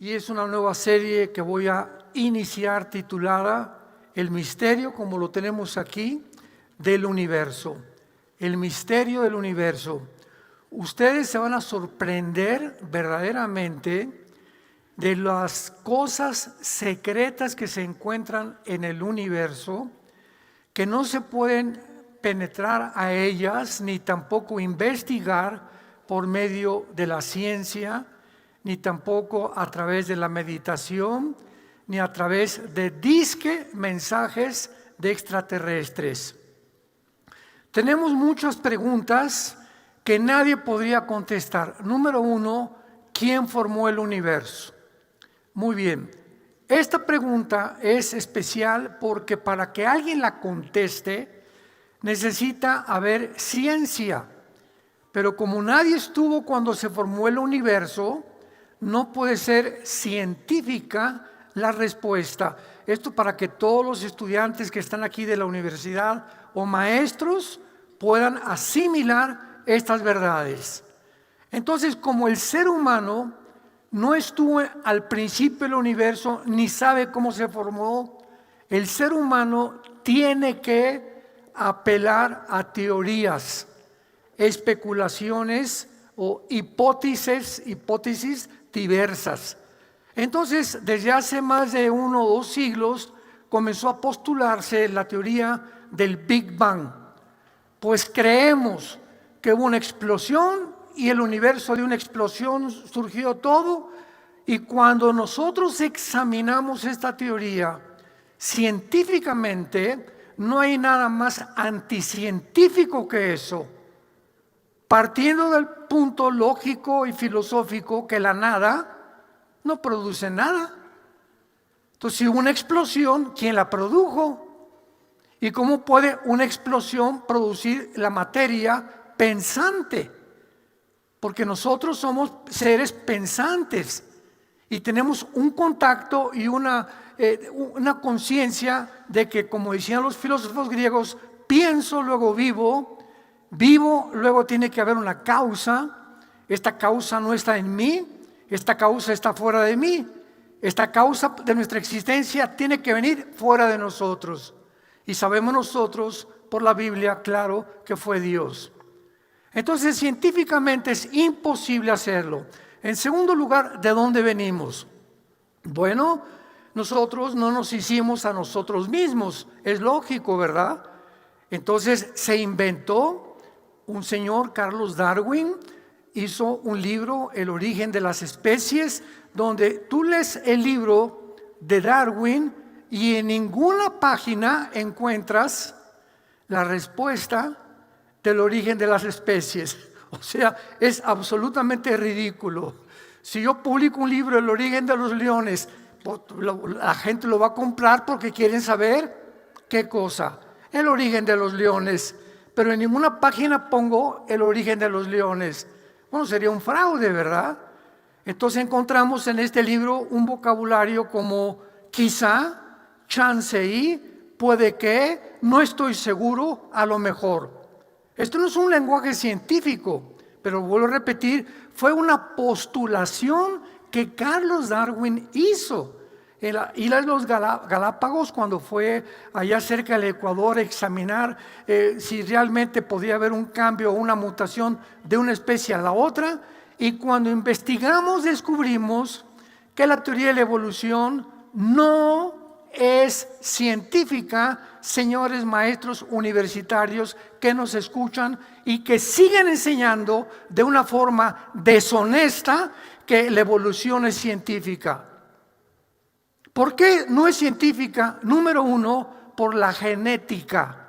Y es una nueva serie que voy a iniciar titulada El misterio, como lo tenemos aquí, del universo. El misterio del universo. Ustedes se van a sorprender verdaderamente de las cosas secretas que se encuentran en el universo, que no se pueden penetrar a ellas ni tampoco investigar por medio de la ciencia, ni tampoco a través de la meditación, ni a través de mensajes de extraterrestres. Tenemos muchas preguntas que nadie podría contestar. Número uno, ¿quién formó el universo? Muy bien, esta pregunta es especial porque para que alguien la conteste necesita haber ciencia, pero como nadie estuvo cuando se formó el universo, no puede ser científica la respuesta. Esto para que todos los estudiantes que están aquí de la universidad o maestros puedan asimilar estas verdades. Entonces, como el ser humano no estuvo al principio del universo ni sabe cómo se formó, el ser humano tiene que apelar a teorías, especulaciones o hipótesis diversas. Entonces, desde hace más de 1 o 2 siglos comenzó a postularse la teoría del Big Bang. Pues creemos que hubo una explosión y el universo de una explosión surgió todo, y cuando nosotros examinamos esta teoría científicamente, no hay nada más anticientífico que eso. Partiendo del punto lógico y filosófico que la nada no produce nada. Entonces, si hubo una explosión, ¿quién la produjo? ¿Y cómo puede una explosión producir la materia pensante? Porque nosotros somos seres pensantes y tenemos un contacto y una conciencia de que, como decían los filósofos griegos, pienso, luego vivo. Vivo, luego tiene que haber una causa. Esta causa no está en mí, esta causa está fuera de mí. Esta causa de nuestra existencia tiene que venir fuera de nosotros. Y sabemos nosotros, por la Biblia, claro, que fue Dios. Entonces, científicamente es imposible hacerlo. En segundo lugar, ¿de dónde venimos? Bueno, nosotros no nos hicimos a nosotros mismos. Es lógico, ¿verdad? Entonces, se inventó. Un señor, Carlos Darwin, hizo un libro, El origen de las especies, donde tú lees el libro de Darwin y en ninguna página encuentras la respuesta del origen de las especies. O sea, es absolutamente ridículo. Si yo publico un libro, El origen de los leones, la gente lo va a comprar porque quieren saber qué cosa. El origen de los leones. Pero en ninguna página pongo el origen de los leones. Bueno, sería un fraude, ¿verdad? Entonces encontramos en este libro un vocabulario como quizá, chance y, puede que, no estoy seguro, a lo mejor. Esto no es un lenguaje científico, pero vuelvo a repetir, fue una postulación que Carlos Darwin hizo. En la isla de los Galápagos, cuando fue allá cerca del Ecuador a examinar si realmente podía haber un cambio o una mutación de una especie a la otra, y cuando investigamos descubrimos que la teoría de la evolución no es científica. Señores maestros universitarios que nos escuchan y que siguen enseñando de una forma deshonesta que la evolución es científica. ¿Por qué no es científica? Número uno, por la genética.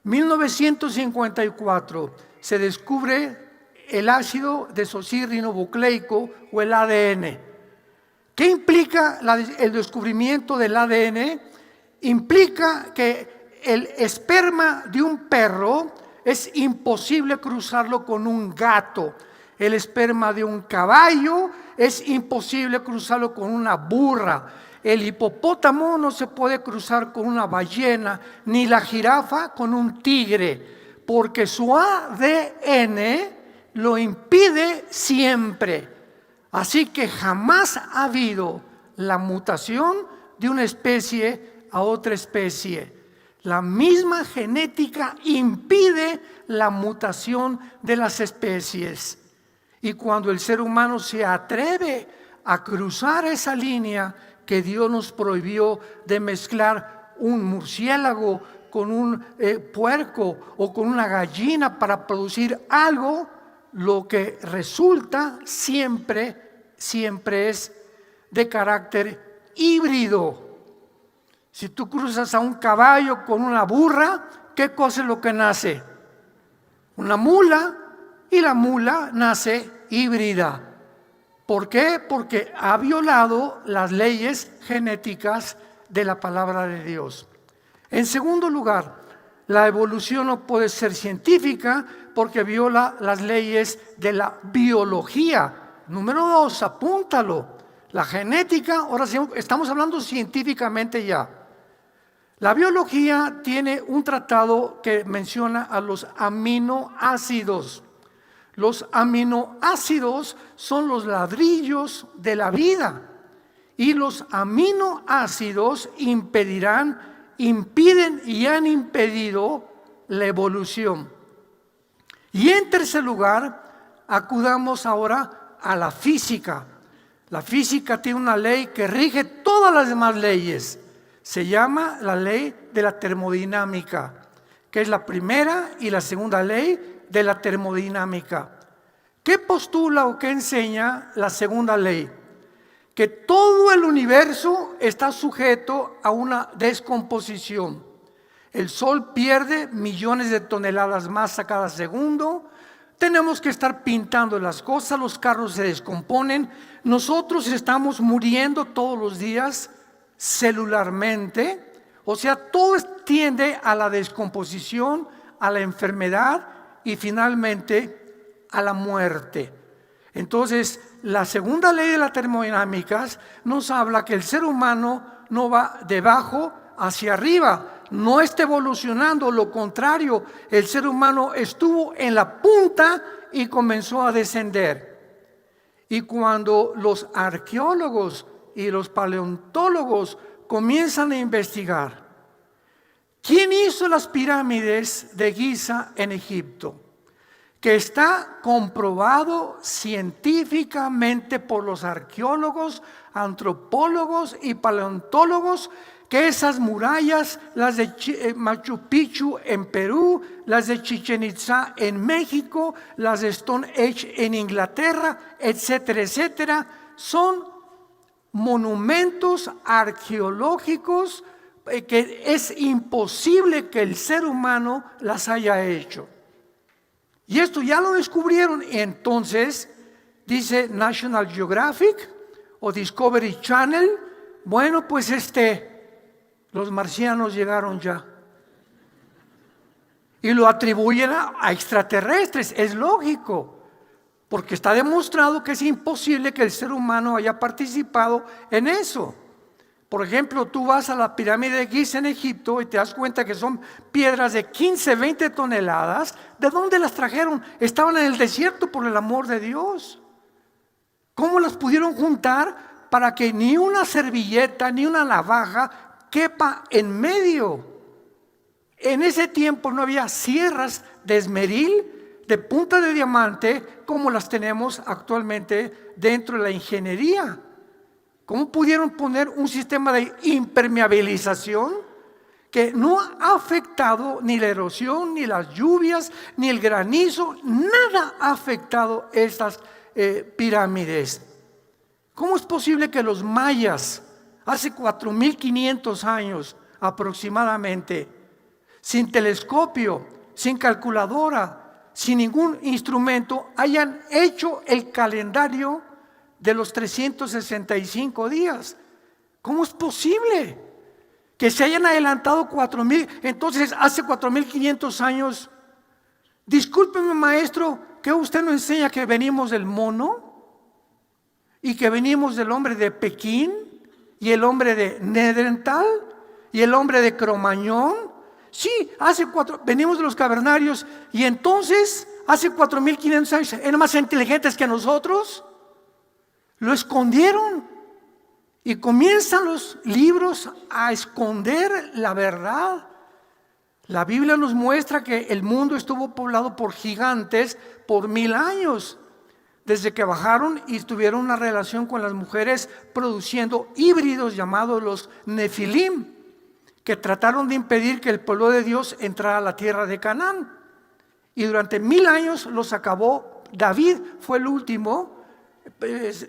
1954 se descubre el ácido desoxirribonucleico o el ADN. ¿Qué implica el descubrimiento del ADN? Implica que el esperma de un perro es imposible cruzarlo con un gato. El esperma de un caballo es imposible cruzarlo con una burra. El hipopótamo no se puede cruzar con una ballena, ni la jirafa con un tigre, porque su ADN lo impide siempre. Así que jamás ha habido la mutación de una especie a otra especie. La misma genética impide la mutación de las especies. Y cuando el ser humano se atreve a cruzar esa línea que Dios nos prohibió de mezclar un murciélago con un puerco o con una gallina para producir algo, lo que resulta siempre es de carácter híbrido. Si tú cruzas a un caballo con una burra, ¿qué cosa es lo que nace? Una mula, y la mula nace híbrida. ¿Por qué? Porque ha violado las leyes genéticas de la palabra de Dios. En segundo lugar, la evolución no puede ser científica porque viola las leyes de la biología. Número 2, apúntalo. La genética, ahora sí, estamos hablando científicamente ya. La biología tiene un tratado que menciona a los aminoácidos. Los aminoácidos son los ladrillos de la vida y los aminoácidos impiden y han impedido la evolución. Y en tercer lugar, acudamos ahora a la física. La física tiene una ley que rige todas las demás leyes. Se llama la ley de la termodinámica, que es la primera y la segunda ley de la termodinámica. ¿Qué postula o qué enseña la segunda ley? Que todo el universo está sujeto a una descomposición. El Sol pierde millones de toneladas masa cada segundo. Tenemos que estar pintando las cosas, los carros se descomponen. Nosotros estamos muriendo todos los días celularmente. O sea, todo tiende a la descomposición, a la enfermedad y finalmente a la muerte. Entonces, la segunda ley de la termodinámica nos habla que el ser humano no va de abajo hacia arriba, no está evolucionando, lo contrario, el ser humano estuvo en la punta y comenzó a descender. Y cuando los arqueólogos y los paleontólogos comienzan a investigar, ¿quién hizo las pirámides de Giza en Egipto? Que está comprobado científicamente por los arqueólogos, antropólogos y paleontólogos que esas murallas, las de Machu Picchu en Perú, las de Chichén Itzá en México, las de Stonehenge en Inglaterra, etcétera, etcétera, son monumentos arqueológicos que es imposible que el ser humano las haya hecho. Y esto ya lo descubrieron, y entonces dice National Geographic o Discovery Channel, bueno, pues los marcianos llegaron ya. Y lo atribuyen a extraterrestres, es lógico, porque está demostrado que es imposible que el ser humano haya participado en eso. Por ejemplo, tú vas a la pirámide de Giza en Egipto y te das cuenta que son piedras de 15, 20 toneladas. ¿De dónde las trajeron? Estaban en el desierto, por el amor de Dios. ¿Cómo las pudieron juntar para que ni una servilleta ni una navaja quepa en medio? En ese tiempo no había sierras de esmeril, de punta de diamante, como las tenemos actualmente dentro de la ingeniería. ¿Cómo pudieron poner un sistema de impermeabilización que no ha afectado ni la erosión, ni las lluvias, ni el granizo? Nada ha afectado estas pirámides. ¿Cómo es posible que los mayas, hace 4.500 años aproximadamente, sin telescopio, sin calculadora, sin ningún instrumento, hayan hecho el calendario de los 365 días? ¿Cómo es posible que se hayan adelantado 4.000? Entonces, hace 4.500 años, discúlpeme maestro, ¿que usted nos enseña que venimos del mono? ¿Y que venimos del hombre de Pekín? ¿Y el hombre de Neandertal? ¿Y el hombre de Cromañón? Sí, venimos de los cavernarios. Y entonces, hace 4.500 años, ¿eran más inteligentes que nosotros? Lo escondieron y comienzan los libros a esconder la verdad. La Biblia nos muestra que el mundo estuvo poblado por gigantes por 1000 años, desde que bajaron y tuvieron una relación con las mujeres produciendo híbridos llamados los Nefilim, que trataron de impedir que el pueblo de Dios entrara a la tierra de Canaán. Y durante 1000 años los acabó. David fue el último,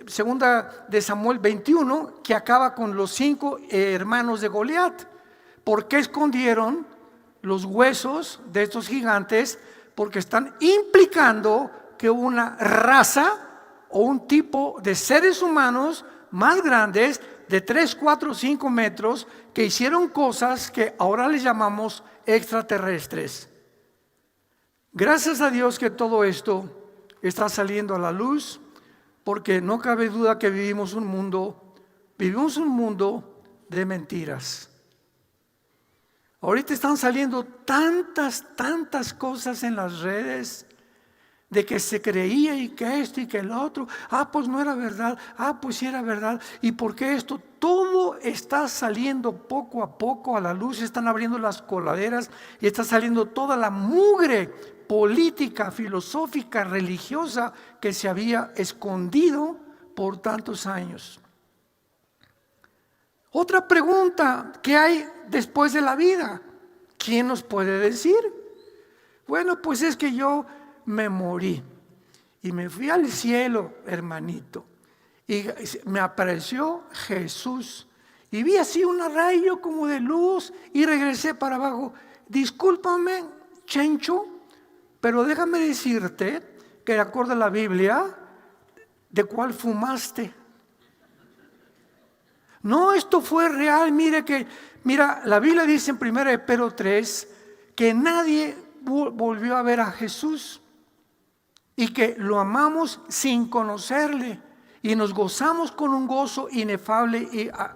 segunda de Samuel 21, que acaba con los 5 hermanos de Goliat. ¿Por qué escondieron los huesos de estos gigantes? Porque están implicando que una raza o un tipo de seres humanos más grandes, de 3, 4, 5 metros, que hicieron cosas que ahora les llamamos extraterrestres. Gracias a Dios que todo esto está saliendo a la luz, porque no cabe duda que vivimos un mundo de mentiras. Ahorita están saliendo tantas cosas en las redes de que se creía y que esto y que el otro. Pues no era verdad. Pues sí era verdad. ¿Y por qué esto? Todo está saliendo poco a poco a la luz. Están abriendo las coladeras y está saliendo toda la mugre política, filosófica, religiosa que se había escondido por tantos años. Otra pregunta: ¿qué hay después de la vida? ¿Quién nos puede decir? Bueno, pues es que yo me morí y me fui al cielo, hermanito, y me apareció Jesús y vi así un rayo como de luz y regresé para abajo. Discúlpame, Chencho, pero déjame decirte que de acuerdo a la Biblia, ¿de cuál fumaste? No, esto fue real. Mira, la Biblia dice en 1 Pedro 3 que nadie volvió a ver a Jesús y que lo amamos sin conocerle y nos gozamos con un gozo inefable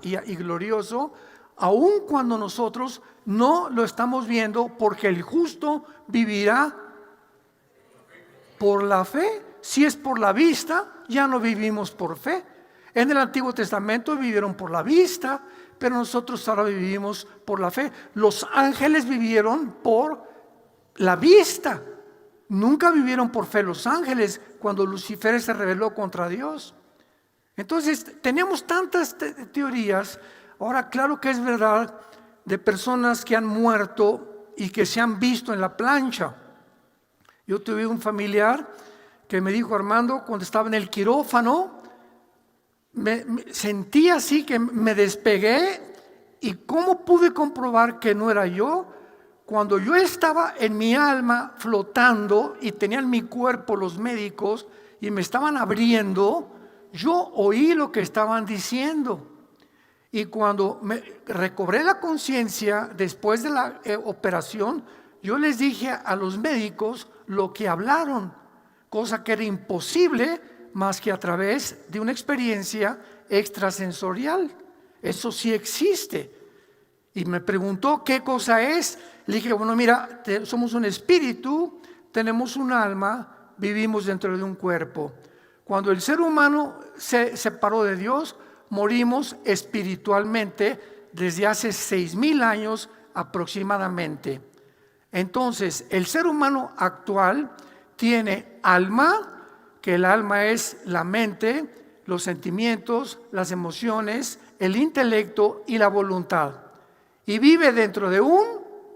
y glorioso, aun cuando nosotros no lo estamos viendo, porque el justo vivirá por la fe. Si es por la vista, ya no vivimos por fe. En el Antiguo Testamento vivieron por la vista, pero nosotros ahora vivimos por la fe. Los ángeles vivieron por la vista, nunca vivieron por fe los ángeles cuando Lucifer se rebeló contra Dios. Entonces tenemos tantas teorías. Ahora, claro que es verdad de personas que han muerto y que se han visto en la plancha. Yo tuve un familiar que me dijo: Armando, cuando estaba en el quirófano, me sentí así que me despegué. ¿Y cómo pude comprobar que no era yo? Cuando yo estaba en mi alma flotando y tenía en mi cuerpo los médicos y me estaban abriendo, yo oí lo que estaban diciendo. Y cuando me recobré la conciencia después de la operación, yo les dije a los médicos lo que hablaron, cosa que era imposible más que a través de una experiencia extrasensorial. Eso sí existe. Y me preguntó qué cosa es. Le dije: bueno, mira, somos un espíritu, tenemos un alma, vivimos dentro de un cuerpo. Cuando el ser humano se separó de Dios, morimos espiritualmente desde hace 6000 años aproximadamente. Entonces, el ser humano actual tiene alma, que el alma es la mente, los sentimientos, las emociones, el intelecto y la voluntad. Y vive dentro de un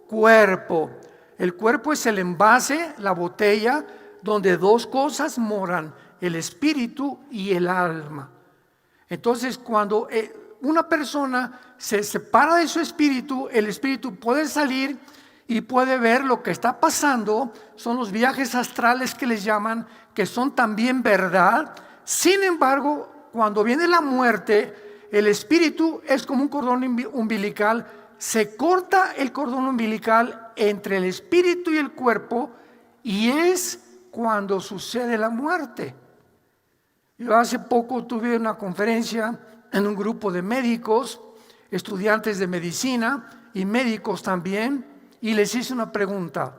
cuerpo. El cuerpo es el envase, la botella, donde dos cosas moran: el espíritu y el alma. Entonces, cuando una persona se separa de su espíritu, el espíritu puede salir y puede ver lo que está pasando. Son los viajes astrales que les llaman, que son también verdad. Sin embargo, cuando viene la muerte, el espíritu es como un cordón umbilical. Se corta el cordón umbilical entre el espíritu y el cuerpo, y es cuando sucede la muerte. Yo hace poco tuve una conferencia en un grupo de médicos, estudiantes de medicina y médicos también, y les hice una pregunta: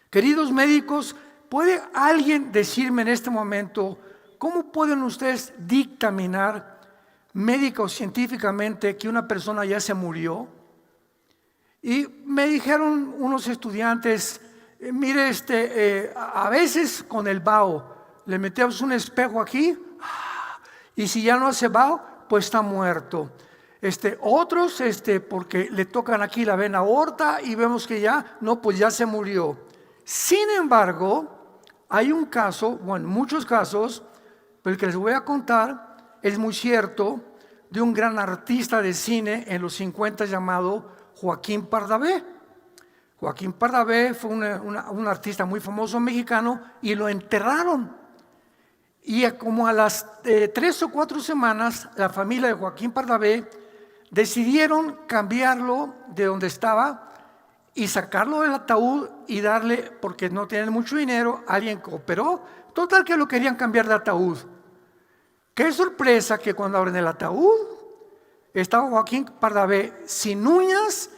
queridos médicos, ¿puede alguien decirme en este momento ¿cómo pueden ustedes dictaminar médica o científicamente que una persona ya se murió? Y me dijeron unos estudiantes, mire, a veces con el vaho le metemos un espejo aquí y si ya no hace vaho, pues está muerto. Otros, porque le tocan aquí la vena aorta y vemos que ya, no, pues ya se murió. Sin embargo, hay un caso, bueno, muchos casos, pero el que les voy a contar es muy cierto, de un gran artista de cine en los 50 llamado Joaquín Pardavé. Joaquín Pardavé fue un artista muy famoso mexicano y lo enterraron. Y como a las 3 o 4 semanas, la familia de Joaquín Pardavé decidieron cambiarlo de donde estaba y sacarlo del ataúd y darle, porque no tienen mucho dinero, alguien cooperó. Total que lo querían cambiar de ataúd. Qué sorpresa que cuando abren el ataúd, estaba Joaquín Pardavé sin uñas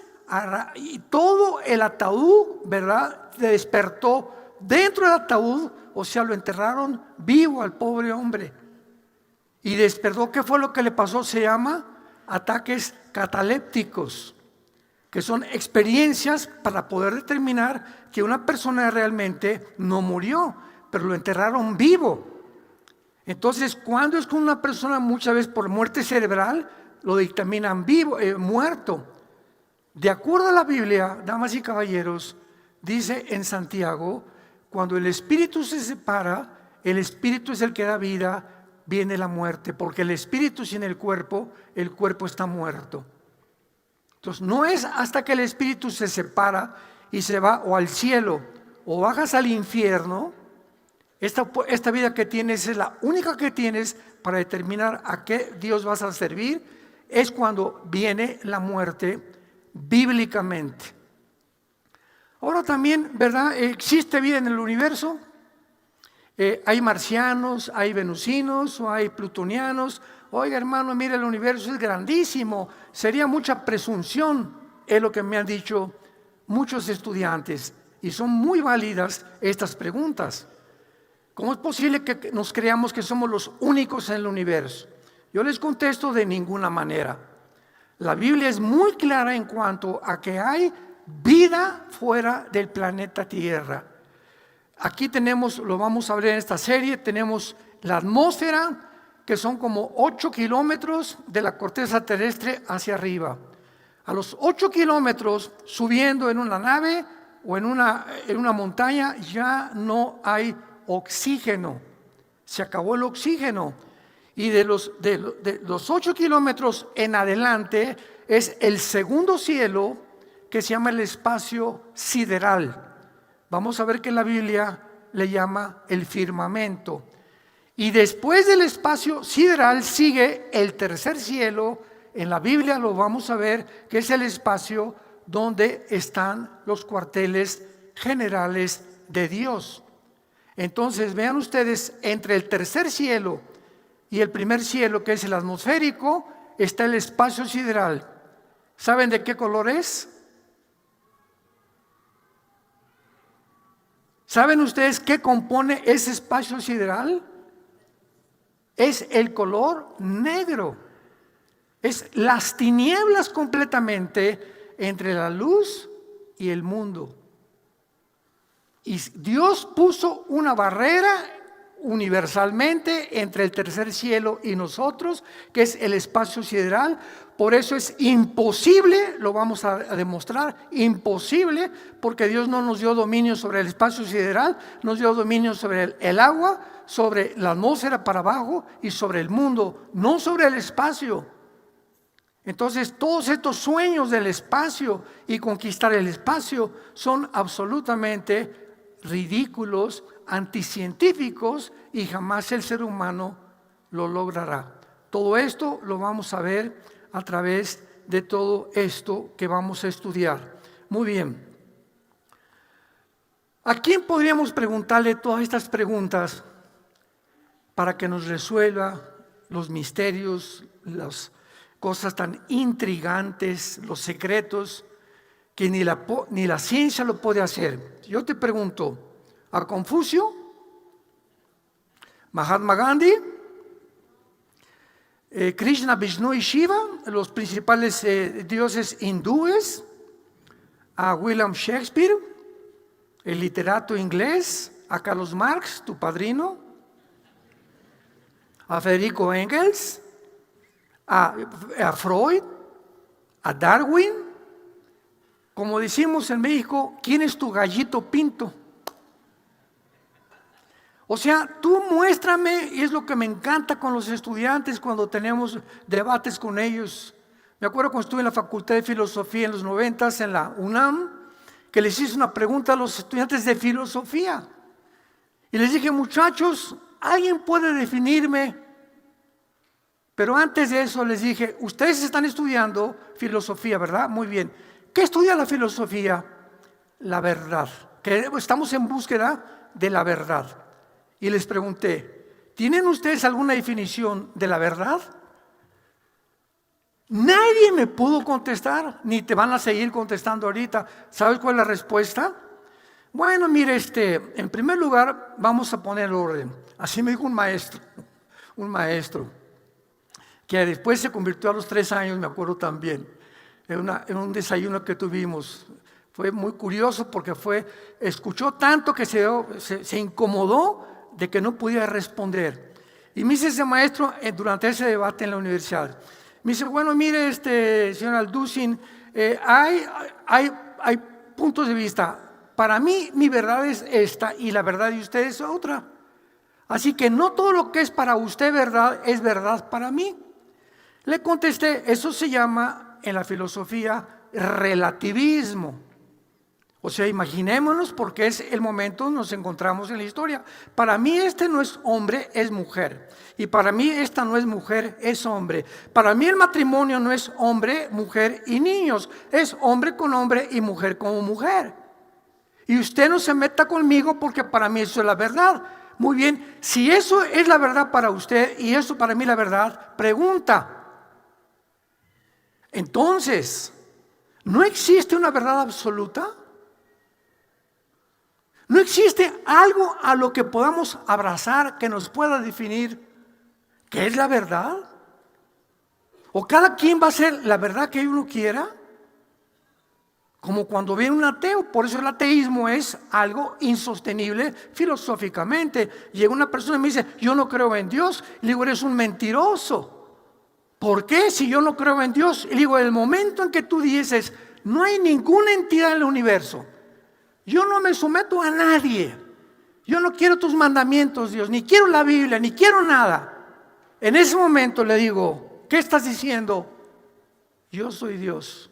y todo el ataúd, ¿verdad?, se despertó dentro del ataúd, o sea, lo enterraron vivo al pobre hombre. Y despertó. ¿Qué fue lo que le pasó? Se llama ataques catalépticos, que son experiencias para poder determinar que una persona realmente no murió, pero lo enterraron vivo. Entonces, cuando es con una persona, muchas veces por muerte cerebral, lo dictaminan vivo, muerto. De acuerdo a la Biblia, damas y caballeros, dice en Santiago, cuando el espíritu se separa, el espíritu es el que da vida, viene la muerte, porque el espíritu sin el cuerpo está muerto. Entonces, no es hasta que el espíritu se separa y se va o al cielo o bajas al infierno. Esta vida que tienes es la única que tienes para determinar a qué Dios vas a servir. Es cuando viene la muerte bíblicamente. Ahora también, ¿verdad? ¿Existe vida en el universo? Hay marcianos, hay venusinos o hay plutonianos. Oiga, hermano, mire, el universo es grandísimo. Sería mucha presunción, es lo que me han dicho muchos estudiantes. Y son muy válidas estas preguntas. ¿Cómo es posible que nos creamos que somos los únicos en el universo? Yo les contesto: de ninguna manera. La Biblia es muy clara en cuanto a que hay vida fuera del planeta Tierra. Aquí tenemos, lo vamos a ver en esta serie, tenemos la atmósfera, que son como 8 kilómetros de la corteza terrestre hacia arriba. A los 8 kilómetros, subiendo en una nave o en una montaña, ya no hay oxígeno, se acabó el oxígeno. Y de los 8 kilómetros en adelante es el segundo cielo, que se llama el espacio sideral. Vamos a ver que la Biblia le llama el firmamento. Y después del espacio sideral sigue el tercer cielo. En la Biblia lo vamos a ver, que es el espacio donde están los cuarteles generales de Dios. Entonces, vean ustedes, entre el tercer cielo y el primer cielo, que es el atmosférico, está el espacio sideral. ¿Saben de qué color es? ¿Saben ustedes qué compone ese espacio sideral? Es el color negro. Es las tinieblas completamente entre la luz y el mundo. Y Dios puso una barrera universalmente entre el tercer cielo y nosotros, que es el espacio sideral. Por eso es imposible, lo vamos a demostrar, imposible, porque Dios no nos dio dominio sobre el espacio sideral, nos dio dominio sobre el agua, sobre la atmósfera para abajo y sobre el mundo, no sobre el espacio. Entonces, todos estos sueños del espacio y conquistar el espacio son absolutamente ridículos, anticientíficos, y jamás el ser humano lo logrará. Todo esto lo vamos a ver a través de todo esto que vamos a estudiar. Muy bien. ¿A quién podríamos preguntarle todas estas preguntas para que nos resuelva los misterios, las cosas tan intrigantes, los secretos que ni la ciencia lo puede hacer? Yo te pregunto, ¿a Confucio? Mahatma Gandhi, Krishna, Vishnu y Shiva, los principales dioses hindúes, a William Shakespeare, el literato inglés, a Carlos Marx, tu padrino, a Federico Engels, a Freud, a Darwin. Como decimos en México, ¿quién es tu gallito pinto? O sea, tú muéstrame, y es lo que me encanta con los estudiantes cuando tenemos debates con ellos. Me acuerdo cuando estuve en la Facultad de Filosofía en los 90s en la UNAM, que les hice una pregunta a los estudiantes de filosofía. Y les dije, muchachos, ¿alguien puede definirme? Pero antes de eso les dije, ustedes están estudiando filosofía, ¿verdad? Muy bien. ¿Qué estudia la filosofía? La verdad. Que estamos en búsqueda de la verdad. Y les pregunté, ¿tienen ustedes alguna definición de la verdad? Nadie me pudo contestar, ni te van a seguir contestando ahorita. ¿Sabes cuál es la respuesta? Bueno, mire, en primer lugar vamos a poner orden. Así me dijo un maestro, que después se convirtió a los 3 años, me acuerdo también, en un desayuno que tuvimos. Fue muy curioso porque escuchó tanto que se incomodó de que no podía responder. Y me dice ese maestro durante ese debate en la universidad, me dice, bueno, mire, señor Alducin, hay puntos de vista. Para mí, mi verdad es esta y la verdad de usted es otra. Así que no todo lo que es para usted verdad es verdad para mí. Le contesté, eso se llama en la filosofía relativismo. O sea, imaginémonos porque es el momento donde nos encontramos en la historia. Para mí no es hombre, es mujer. Y para mí esta no es mujer, es hombre. Para mí el matrimonio no es hombre, mujer y niños. Es hombre con hombre y mujer con mujer. Y usted no se meta conmigo porque para mí eso es la verdad. Muy bien, si eso es la verdad para usted y eso para mí la verdad, pregunta. Entonces, ¿no existe una verdad absoluta? ¿No existe algo a lo que podamos abrazar que nos pueda definir qué es la verdad? ¿O cada quien va a hacer la verdad que uno quiera? Como cuando viene un ateo, por eso el ateísmo es algo insostenible filosóficamente. Llega una persona y me dice, yo no creo en Dios. Y le digo, eres un mentiroso. ¿Por qué? Si yo no creo en Dios. Y le digo, el momento en que tú dices, no hay ninguna entidad en el universo. Yo no me someto a nadie. Yo no quiero tus mandamientos, Dios, ni quiero la Biblia, ni quiero nada. En ese momento le digo, ¿qué estás diciendo? Yo soy Dios.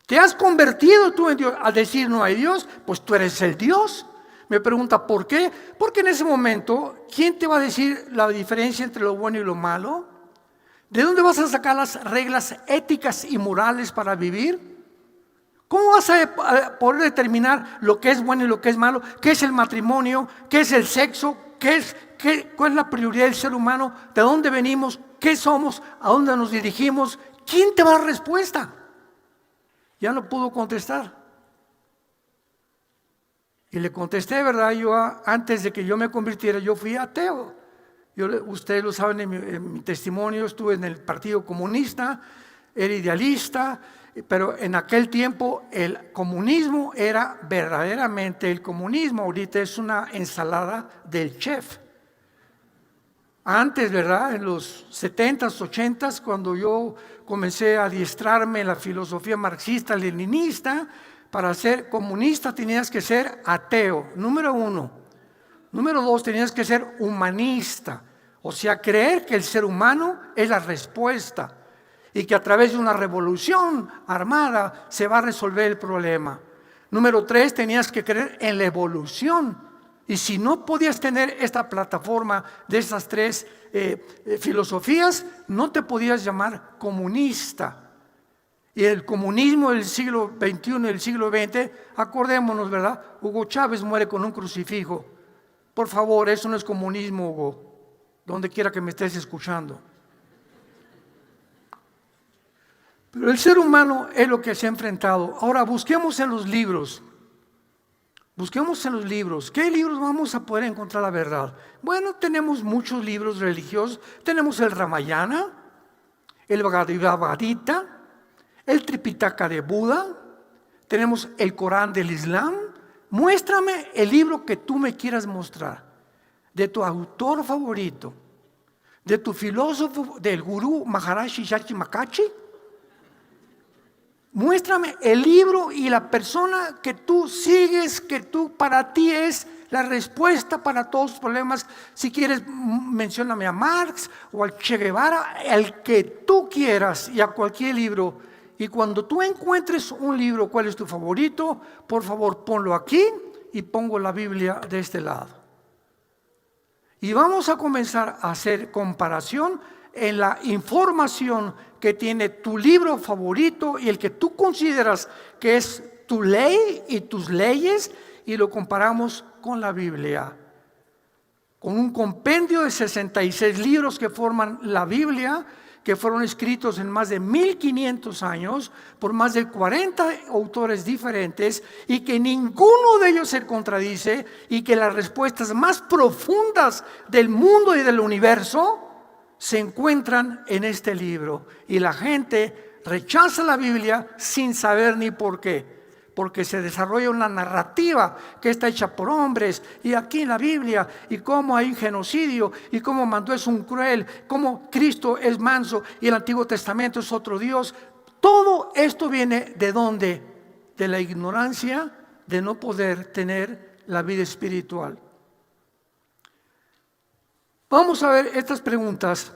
¿Te has convertido tú en Dios? Al decir no hay Dios, pues tú eres el Dios. Me pregunta, ¿por qué? Porque en ese momento, ¿quién te va a decir la diferencia entre lo bueno y lo malo? ¿De dónde vas a sacar las reglas éticas y morales para vivir? ¿Cómo vas a poder determinar lo que es bueno y lo que es malo? ¿Qué es el matrimonio? ¿Qué es el sexo? ¿Cuál es la prioridad del ser humano? ¿De dónde venimos? ¿Qué somos? ¿A dónde nos dirigimos? ¿Quién te va a dar respuesta? Ya no pudo contestar. Y le contesté, ¿verdad? Antes de que yo me convirtiera, yo fui ateo. Ustedes lo saben en mi testimonio, estuve en el Partido Comunista, era idealista, pero en aquel tiempo el comunismo era verdaderamente el comunismo. Ahorita es una ensalada del chef. Antes, ¿verdad? En los 70s, 80s, cuando yo comencé a adiestrarme en la filosofía marxista-leninista, para ser comunista tenías que ser ateo, número 1. Número 2, tenías que ser humanista, o sea, creer que el ser humano es la respuesta y que a través de una revolución armada se va a resolver el problema. Número 3, tenías que creer en la evolución. Y si no podías tener esta plataforma de estas 3 filosofías, no te podías llamar comunista. Y el comunismo del siglo XXI y del siglo XX, acordémonos, ¿verdad? Hugo Chávez muere con un crucifijo. Por favor, eso no es comunismo, Hugo, donde quiera que me estés escuchando. Pero el ser humano es lo que se ha enfrentado. Ahora busquemos en los libros Busquemos en los libros. ¿Qué libros vamos a poder encontrar la verdad? Bueno, tenemos muchos libros religiosos. Tenemos el Ramayana, el Bhagavad Gita, el Tripitaka de Buda. Tenemos el Corán del Islam. Muéstrame el libro que tú me quieras mostrar, de tu autor favorito, de tu filósofo, del gurú Maharaji Shachi Makachi. Muéstrame el libro y la persona que tú sigues, que tú para ti es la respuesta para todos los problemas. Si quieres, mencióname a Marx o al Che Guevara, el que tú quieras, y a cualquier libro. Y cuando tú encuentres un libro, ¿cuál es tu favorito? Por favor, ponlo aquí y pongo la Biblia de este lado. Y vamos a comenzar a hacer comparación en la información que tiene tu libro favorito y el que tú consideras que es tu ley y tus leyes, y lo comparamos con la Biblia, con un compendio de 66 libros que forman la Biblia, que fueron escritos en más de 1500 años por más de 40 autores diferentes, y que ninguno de ellos se contradice, y que las respuestas más profundas del mundo y del universo se encuentran en este libro. Y la gente rechaza la Biblia sin saber ni por qué, porque se desarrolla una narrativa que está hecha por hombres, y aquí en la Biblia, y cómo hay genocidio, y cómo Mandó es un cruel, cómo Cristo es manso, y el Antiguo Testamento es otro Dios. Todo esto viene ¿de dónde? De la ignorancia de no poder tener la vida espiritual. Vamos a ver estas preguntas.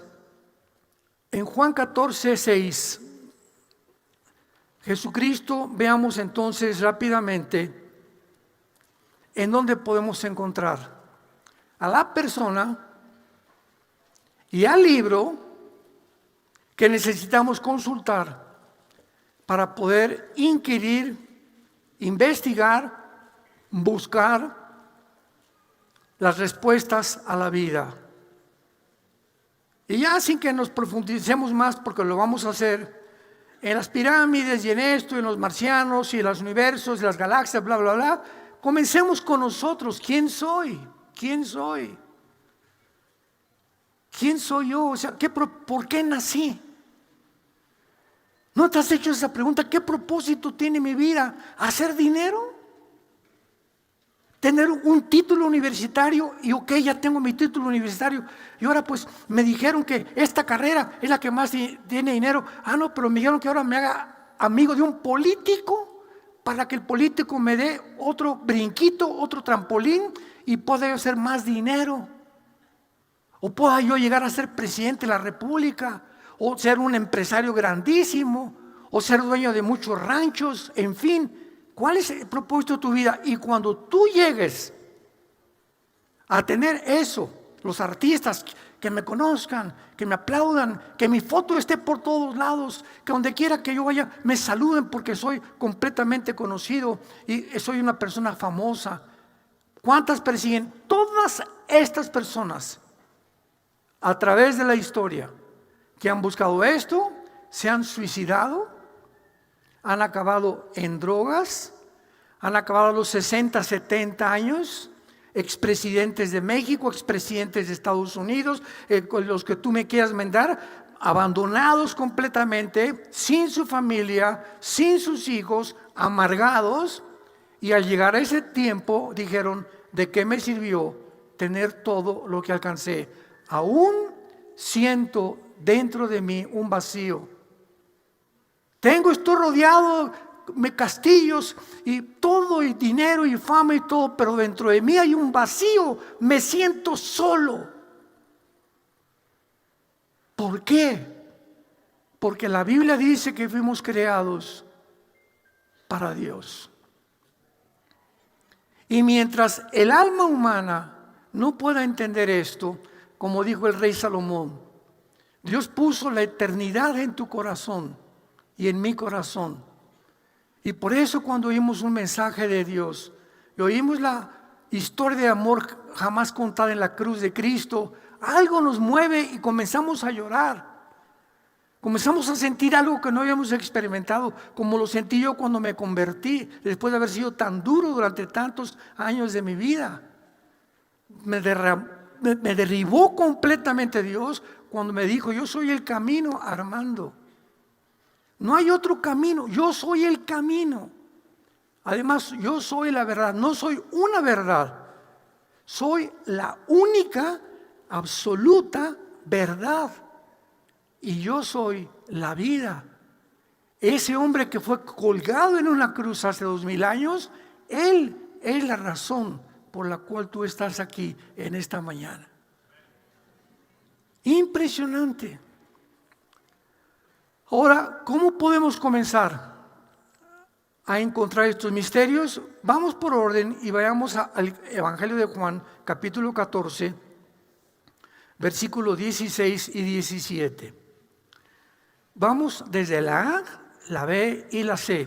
En Juan 14:6, Jesucristo, veamos entonces rápidamente en dónde podemos encontrar a la persona y al libro que necesitamos consultar para poder inquirir, investigar, buscar las respuestas a la vida. Y ya sin que nos profundicemos más, porque lo vamos a hacer en las pirámides y en esto, en los marcianos y en los universos y las galaxias, bla, bla, bla, comencemos con nosotros. ¿Quién soy? ¿Quién soy? ¿Quién soy yo? O sea, ¿por qué nací? ¿No te has hecho esa pregunta? ¿Qué propósito tiene mi vida? ¿Hacer dinero? Tener un título universitario, y ok, ya tengo mi título universitario, y ahora pues me dijeron que esta carrera es la que más tiene dinero. No, pero me dijeron que ahora me haga amigo de un político para que el político me dé otro brinquito, otro trampolín, y pueda yo hacer más dinero. O pueda yo llegar a ser presidente de la República, o ser un empresario grandísimo, o ser dueño de muchos ranchos, en fin. ¿Cuál es el propósito de tu vida? Y cuando tú llegues a tener eso, los artistas que me conozcan, que me aplaudan, que mi foto esté por todos lados, que donde quiera que yo vaya me saluden porque soy completamente conocido y soy una persona famosa. ¿Cuántas persiguen? Todas estas personas a través de la historia que han buscado esto, se han suicidado, han acabado en drogas, han acabado a los 60, 70 años, expresidentes de México, expresidentes de Estados Unidos, con los que tú me quieras mandar, abandonados completamente, sin su familia, sin sus hijos, amargados, y al llegar a ese tiempo dijeron: ¿de qué me sirvió tener todo lo que alcancé? Aún siento dentro de mí un vacío. Estoy rodeado de castillos y todo, y dinero y fama y todo, pero dentro de mí hay un vacío, me siento solo. ¿Por qué? Porque la Biblia dice que fuimos creados para Dios. Y mientras el alma humana no pueda entender esto, como dijo el rey Salomón, Dios puso la eternidad en tu corazón y en mi corazón. Y por eso cuando oímos un mensaje de Dios y oímos la historia de amor jamás contada en la cruz de Cristo, algo nos mueve y comenzamos a llorar. Comenzamos a sentir algo que no habíamos experimentado, como lo sentí yo cuando me convertí, después de haber sido tan duro durante tantos años de mi vida. Me derribó completamente Dios cuando me dijo: yo soy el camino, Armando. No hay otro camino, yo soy el camino. Además, yo soy la verdad, no soy una verdad. Soy la única, absoluta verdad. Y yo soy la vida. Ese hombre que fue colgado en una cruz hace 2000 años, él es la razón por la cual tú estás aquí en esta mañana. Impresionante. Ahora, ¿cómo podemos comenzar a encontrar estos misterios? Vamos por orden y vayamos al Evangelio de Juan, capítulo 14, versículos 16 y 17. Vamos desde la A, la B y la C,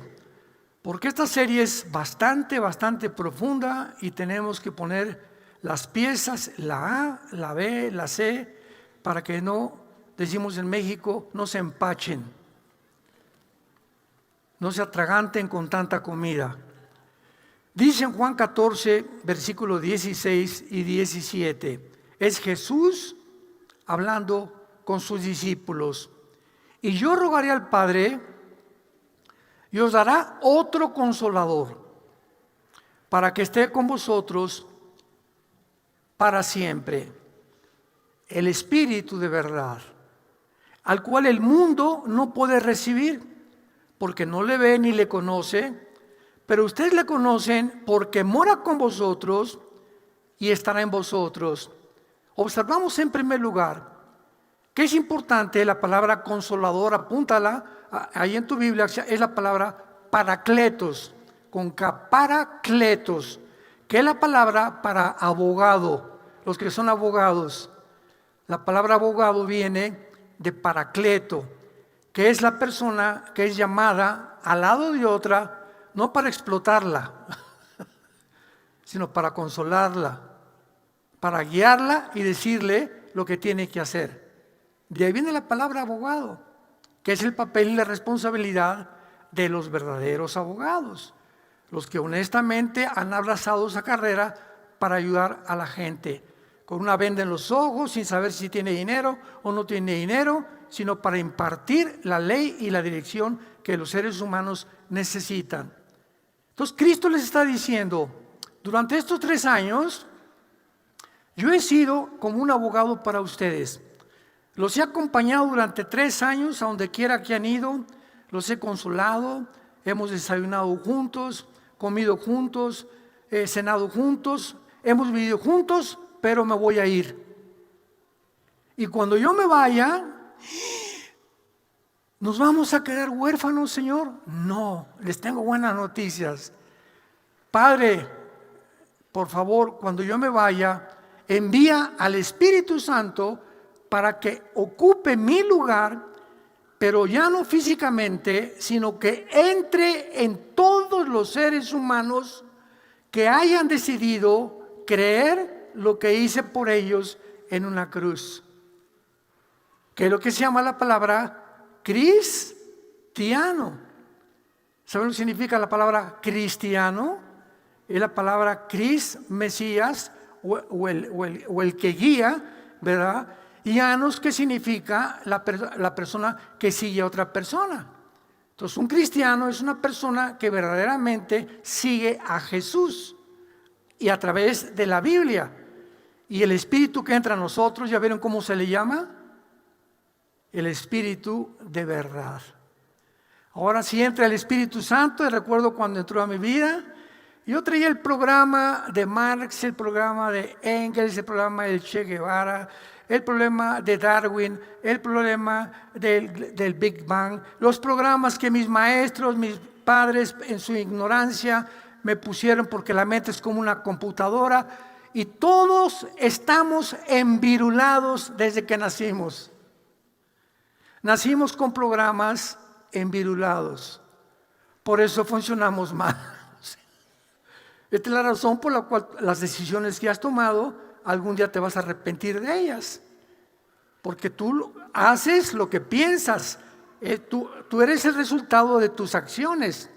porque esta serie es bastante profunda y tenemos que poner las piezas, la A, la B, la C, para que no, decimos en México, no se empachen, no se atraganten con tanta comida. Dice en Juan 14, versículos 16 y 17, es Jesús hablando con sus discípulos. Y yo rogaré al Padre y os dará otro consolador para que esté con vosotros para siempre, el Espíritu de verdad, al cual el mundo no puede recibir porque no le ve ni le conoce, pero ustedes le conocen porque mora con vosotros y estará en vosotros. Observamos en primer lugar que es importante la palabra consolador, apúntala ahí en tu Biblia, es la palabra paracletos, con K, paracletos, que es la palabra para abogado, los que son abogados. La palabra abogado viene de paracleto, que es la persona que es llamada al lado de otra, no para explotarla, sino para consolarla, para guiarla y decirle lo que tiene que hacer. De ahí viene la palabra abogado, que es el papel y la responsabilidad de los verdaderos abogados, los que honestamente han abrazado esa carrera para ayudar a la gente, con una venda en los ojos, sin saber si tiene dinero o no tiene dinero, sino para impartir la ley y la dirección que los seres humanos necesitan. Entonces Cristo les está diciendo: durante estos 3 años, yo he sido como un abogado para ustedes. Los he acompañado durante 3 años a donde quiera que han ido, los he consolado, hemos desayunado juntos, comido juntos, cenado juntos, hemos vivido juntos, pero me voy a ir. Y cuando yo me vaya, ¿nos vamos a quedar huérfanos, Señor? No, les tengo buenas noticias. Padre, por favor, cuando yo me vaya, envía al Espíritu Santo para que ocupe mi lugar, pero ya no físicamente, sino que entre en todos los seres humanos que hayan decidido creer lo que hice por ellos en una cruz, que es lo que se llama la palabra cristiano. ¿Saben lo que significa la palabra cristiano? Es la palabra Cris, Mesías, o el que guía, ¿verdad? Y anos, que significa la persona que sigue a otra persona. Entonces, un cristiano es una persona que verdaderamente sigue a Jesús y a través de la Biblia. Y el Espíritu que entra a nosotros, ¿ya vieron cómo se le llama? El Espíritu de verdad. Ahora sí entra el Espíritu Santo. Y recuerdo cuando entró a mi vida, yo traía el programa de Marx, el programa de Engels, el programa del Che Guevara, el problema de Darwin, el problema del Big Bang, los programas que mis maestros, mis padres en su ignorancia me pusieron, porque la mente es como una computadora y todos estamos envirulados desde que nacimos. Nacimos con programas envirulados, por eso funcionamos mal. Esta es la razón por la cual las decisiones que has tomado algún día te vas a arrepentir de ellas, porque tú haces lo que piensas, Tú eres el resultado de tus acciones.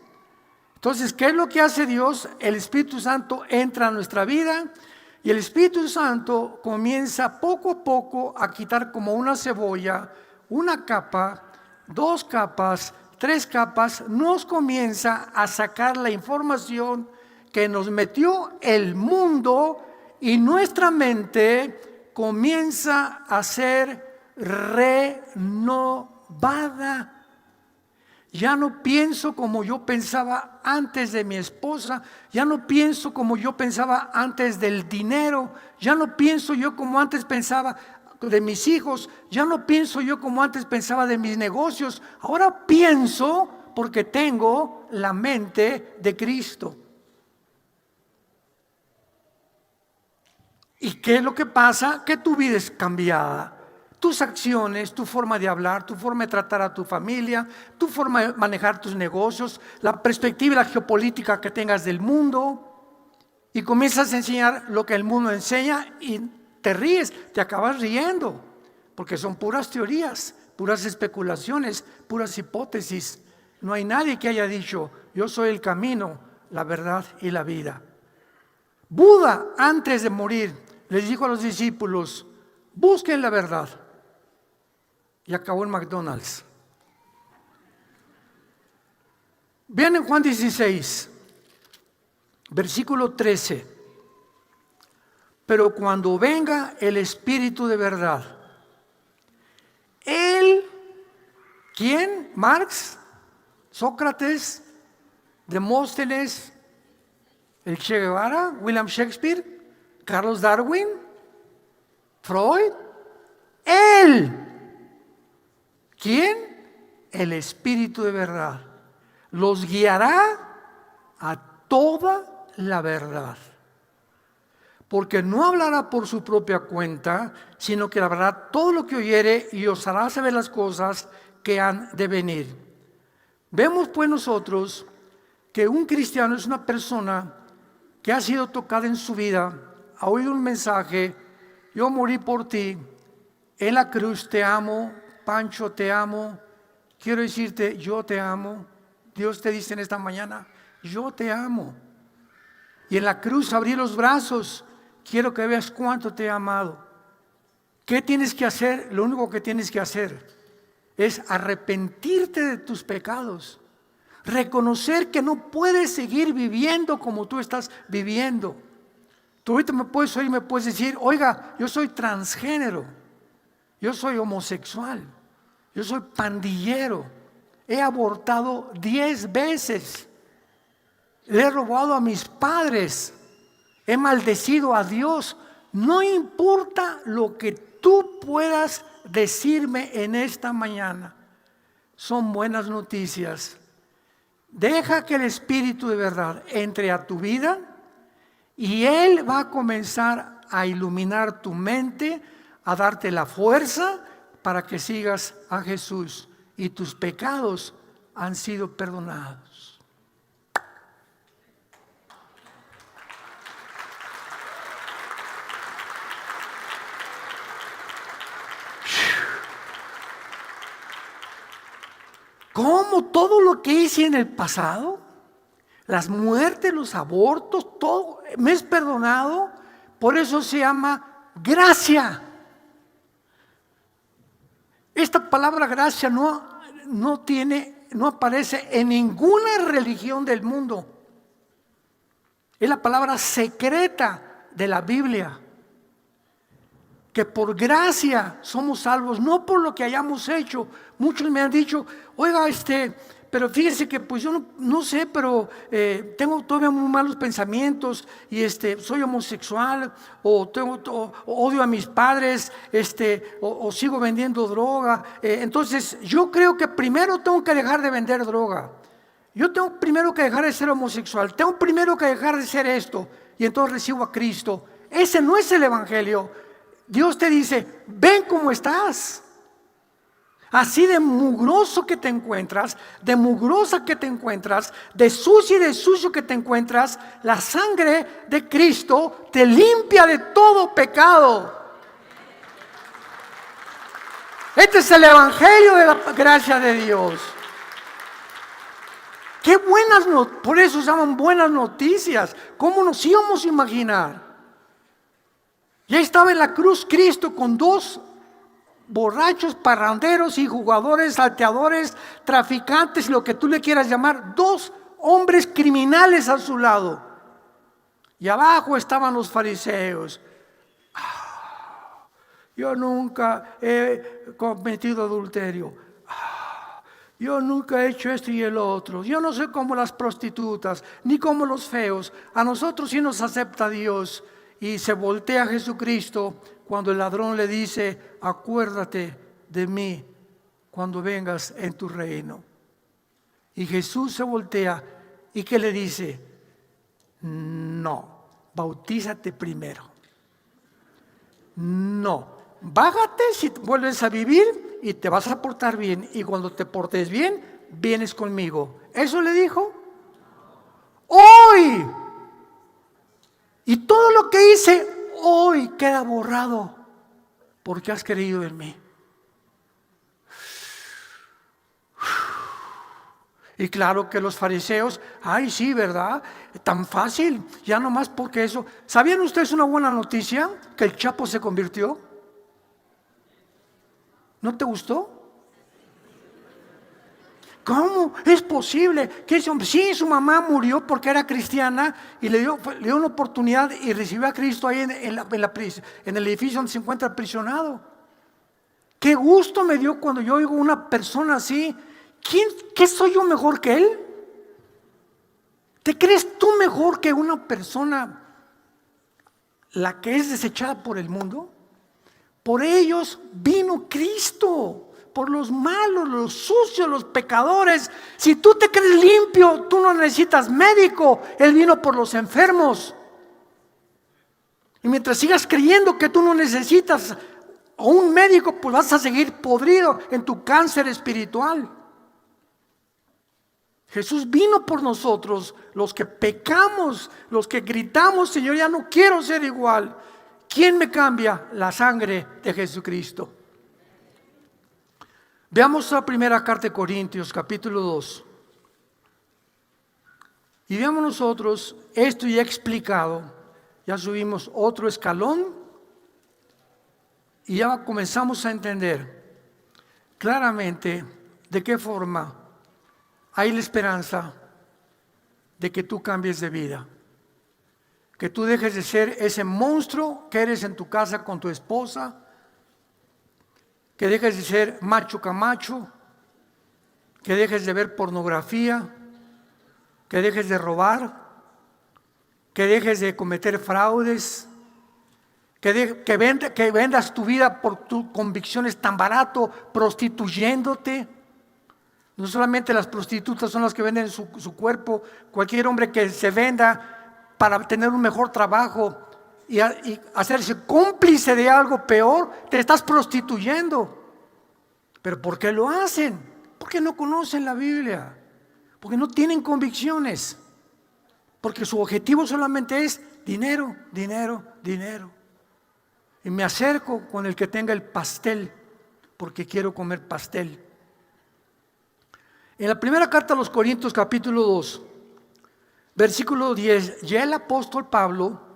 Entonces, ¿qué es lo que hace Dios? El Espíritu Santo entra a nuestra vida y el Espíritu Santo comienza poco a poco a quitar como una cebolla, una capa, 2 capas, 3 capas, nos comienza a sacar la información que nos metió el mundo y nuestra mente comienza a ser renovada. Ya no pienso como yo pensaba antes de mi esposa, ya no pienso como yo pensaba antes del dinero, ya no pienso yo como antes pensaba de mis hijos, ya no pienso yo como antes pensaba de mis negocios, ahora pienso porque tengo la mente de Cristo. ¿Y qué es lo que pasa? Que tu vida es cambiada. Tus acciones, tu forma de hablar, tu forma de tratar a tu familia, tu forma de manejar tus negocios, la perspectiva y la geopolítica que tengas del mundo, y comienzas a enseñar lo que el mundo enseña y te ríes, te acabas riendo, porque son puras teorías, puras especulaciones, puras hipótesis. No hay nadie que haya dicho, yo soy el camino, la verdad y la vida. Buda, antes de morir, les dijo a los discípulos, busquen la verdad. Y acabó en McDonald's. Vean en Juan 16, versículo 13. Pero cuando venga el Espíritu de verdad, Él, ¿quién? Marx, Sócrates, Demóstenes, el Che Guevara, William Shakespeare, Carlos Darwin, Freud, Él. ¿Quién? El Espíritu de verdad. Los guiará a toda la verdad. Porque no hablará por su propia cuenta, sino que hablará todo lo que oyere y os hará saber las cosas que han de venir. Vemos pues nosotros que un cristiano es una persona que ha sido tocada en su vida, ha oído un mensaje, yo morí por ti, en la cruz te amo, Pancho te amo, quiero decirte yo te amo. Dios te dice en esta mañana, yo te amo. Y en la cruz abrí los brazos, quiero que veas cuánto te he amado. ¿Qué tienes que hacer? Lo único que tienes que hacer es arrepentirte de tus pecados. Reconocer que no puedes seguir viviendo como tú estás viviendo. Tú ahorita me puedes oír, me puedes decir, oiga, yo soy transgénero. Yo soy homosexual, yo soy pandillero, he abortado 10 veces, le he robado a mis padres, he maldecido a Dios. No importa lo que tú puedas decirme en esta mañana, son buenas noticias. Deja que el Espíritu de verdad entre a tu vida y Él va a comenzar a iluminar tu mente, a darte la fuerza para que sigas a Jesús y tus pecados han sido perdonados. ¿Cómo? Todo lo que hice en el pasado, las muertes, los abortos, todo me es perdonado. Por eso se llama gracia. Esta palabra gracia no aparece en ninguna religión del mundo. Es la palabra secreta de la Biblia. Que por gracia somos salvos, no por lo que hayamos hecho. Muchos me han dicho, oiga, pero fíjese que pues yo no sé, pero tengo todavía muy malos pensamientos y soy homosexual o odio a mis padres, o sigo vendiendo droga. Entonces yo creo que primero tengo que dejar de vender droga. Yo tengo primero que dejar de ser homosexual. Tengo primero que dejar de ser esto y entonces recibo a Cristo. Ese no es el evangelio. Dios te dice, ven como estás. Así de mugroso que te encuentras, de mugrosa que te encuentras, de sucio y de sucio que te encuentras, la sangre de Cristo te limpia de todo pecado. Este es el evangelio de la gracia de Dios. Qué buenas noticias, por eso se llaman buenas noticias. ¿Cómo nos íbamos a imaginar? Ya estaba en la cruz Cristo con dos borrachos, parranderos y jugadores, salteadores, traficantes, lo que tú le quieras llamar, dos hombres criminales a su lado. Y abajo estaban los fariseos. Yo nunca he cometido adulterio. Yo nunca he hecho esto y el otro. Yo no soy como las prostitutas, ni como los feos. A nosotros sí nos acepta Dios. Y se voltea a Jesucristo cuando el ladrón le dice: acuérdate de mí cuando vengas en tu reino. Y Jesús se voltea y ¿qué le dice? No, bautízate primero. No, bájate si vuelves a vivir y te vas a portar bien. Y cuando te portes bien, vienes conmigo. ¿Eso le dijo? Hoy. Y todo lo que hice hoy queda borrado porque has creído en mí. Y claro que los fariseos, ay sí, ¿verdad? Tan fácil, ya nomás porque eso. ¿Sabían ustedes una buena noticia? Que el Chapo se convirtió. ¿No te gustó? ¿Cómo? ¿Es posible? Que ese hombre, sí, su mamá murió porque era cristiana y le dio una oportunidad y recibió a Cristo ahí en el edificio donde se encuentra aprisionado. Qué gusto me dio cuando yo oigo una persona así. ¿Qué soy yo mejor que él? ¿Te crees tú mejor que una persona la que es desechada por el mundo? Por ellos vino Cristo. Por los malos, los sucios, los pecadores. Si tú te crees limpio, tú no necesitas médico. Él vino por los enfermos. Y mientras sigas creyendo que tú no necesitas a un médico, pues vas a seguir podrido en tu cáncer espiritual. Jesús vino por nosotros, los que pecamos, los que gritamos: Señor, ya no quiero ser igual. ¿Quién me cambia? La sangre de Jesucristo. Veamos la primera carta de Corintios, capítulo 2. Y veamos nosotros, esto ya explicado, ya subimos otro escalón y ya comenzamos a entender claramente de qué forma hay la esperanza de que tú cambies de vida. Que tú dejes de ser ese monstruo que eres en tu casa con tu esposa. Que dejes de ser macho camacho, que dejes de ver pornografía, que dejes de robar, que dejes de cometer fraudes, que vendas tu vida por tus convicciones tan barato, prostituyéndote. No solamente las prostitutas son las que venden su cuerpo, cualquier hombre que se venda para tener un mejor trabajo y hacerse cómplice de algo peor, te estás prostituyendo. ¿Pero por qué lo hacen? Porque no conocen la Biblia, porque no tienen convicciones, porque su objetivo solamente es dinero, dinero, dinero. Y me acerco con el que tenga el pastel, porque quiero comer pastel. En la primera carta a los Corintios, capítulo 2, versículo 10, ya el apóstol Pablo,